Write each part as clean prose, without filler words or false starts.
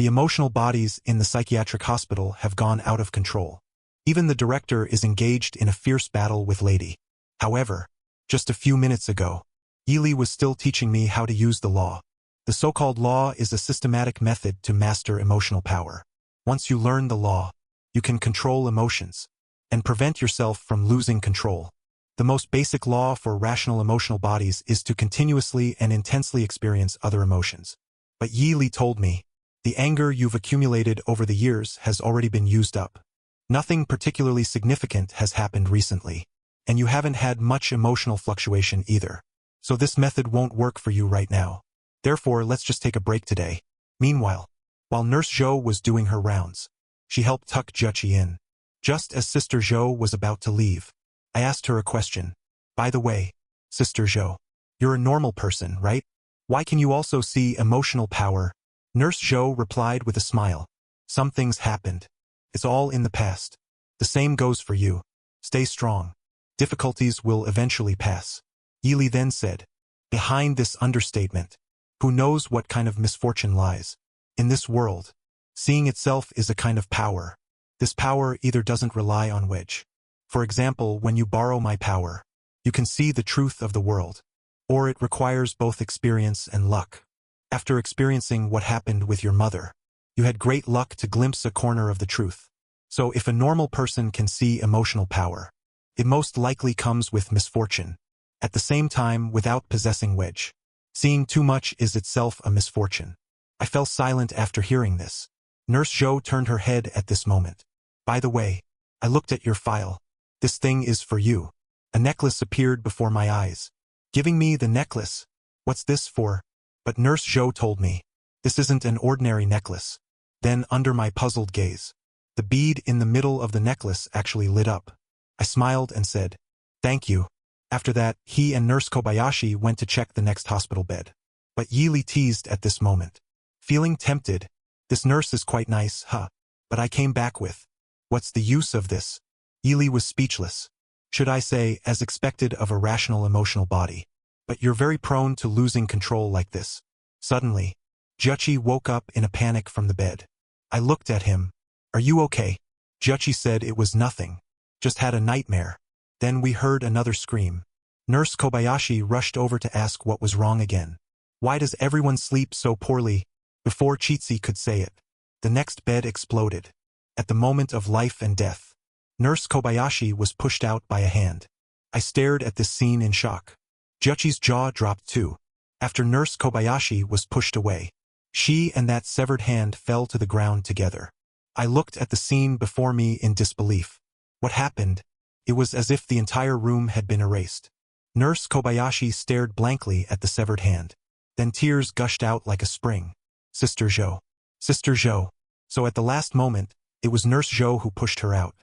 The emotional bodies in the psychiatric hospital have gone out of control. Even the director is engaged in a fierce battle with Lady. However, just a few minutes ago, Yili was still teaching me how to use the law. The so-called law is a systematic method to master emotional power. Once you learn the law, you can control emotions and prevent yourself from losing control. The most basic law for rational emotional bodies is to continuously and intensely experience other emotions. But Yi Li told me, the anger you've accumulated over the years has already been used up. Nothing particularly significant has happened recently, and you haven't had much emotional fluctuation either. So this method won't work for you right now. Therefore, let's just take a break today. Meanwhile, while Nurse Zhou was doing her rounds, she helped tuck Juchi in. Just as Sister Zhou was about to leave, I asked her a question. By the way, Sister Zhou, you're a normal person, right? Why can you also see emotional power? Nurse Zhou replied with a smile. Some things happened. It's all in the past. The same goes for you. Stay strong. Difficulties will eventually pass. Yili then said, behind this understatement, who knows what kind of misfortune lies? In this world, seeing itself is a kind of power. This power either doesn't rely on which. For example, when you borrow my power, you can see the truth of the world. Or it requires both experience and luck. After experiencing what happened with your mother, you had great luck to glimpse a corner of the truth. So if a normal person can see emotional power, it most likely comes with misfortune. At the same time, without possessing which, seeing too much is itself a misfortune. I fell silent after hearing this. Nurse Zhou turned her head at this moment. By the way, I looked at your file. This thing is for you. A necklace appeared before my eyes. Giving me the necklace. What's this for? But Nurse Zhou told me, this isn't an ordinary necklace. Then, under my puzzled gaze, the bead in the middle of the necklace actually lit up. I smiled and said, thank you. After that, he and Nurse Kobayashi went to check the next hospital bed. But Yili teased at this moment. Feeling tempted, this nurse is quite nice, huh? But I came back with, what's the use of this? Yili was speechless. Should I say, as expected of a rational emotional body. But you're very prone to losing control like this. Suddenly, Juchi woke up in a panic from the bed. I looked at him. Are you okay? Juchi said it was nothing. Just had a nightmare. Then we heard another scream. Nurse Kobayashi rushed over to ask what was wrong again. Why does everyone sleep so poorly? Before Chitsi could say it, the next bed exploded. At the moment of life and death, Nurse Kobayashi was pushed out by a hand. I stared at this scene in shock. Juchi's jaw dropped too. After Nurse Kobayashi was pushed away, she and that severed hand fell to the ground together. I looked at the scene before me in disbelief. What happened? It was as if the entire room had been erased. Nurse Kobayashi stared blankly at the severed hand. Then tears gushed out like a spring. Sister Zhou. Sister Zhou. So at the last moment, it was Nurse Zhou who pushed her out.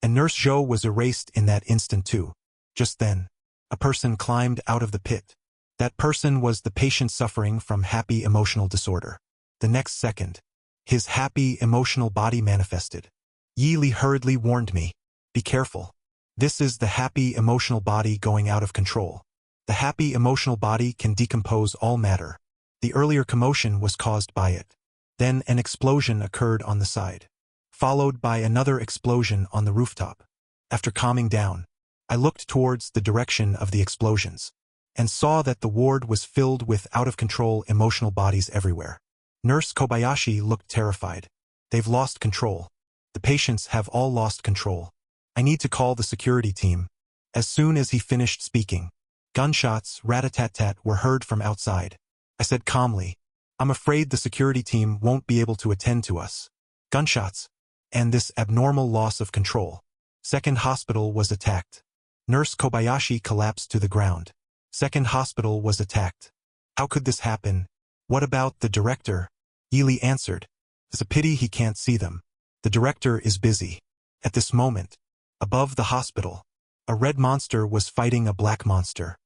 And Nurse Zhou was erased in that instant too. Just then, a person climbed out of the pit. That person was the patient suffering from happy emotional disorder. The next second, his happy emotional body manifested. Yi Li hurriedly warned me, be careful. This is the happy emotional body going out of control. The happy emotional body can decompose all matter. The earlier commotion was caused by it. Then an explosion occurred on the side, followed by another explosion on the rooftop. After calming down, I looked towards the direction of the explosions, and saw that the ward was filled with out-of-control emotional bodies everywhere. Nurse Kobayashi looked terrified. They've lost control. The patients have all lost control. I need to call the security team. As soon as he finished speaking, gunshots, rat-a-tat-tat, were heard from outside. I said calmly, I'm afraid the security team won't be able to attend to us. Gunshots. And this abnormal loss of control. Second hospital was attacked. Nurse Kobayashi collapsed to the ground. Second hospital was attacked. How could this happen? What about the director? Yili answered. It's a pity he can't see them. The director is busy. At this moment, above the hospital, a red monster was fighting a black monster.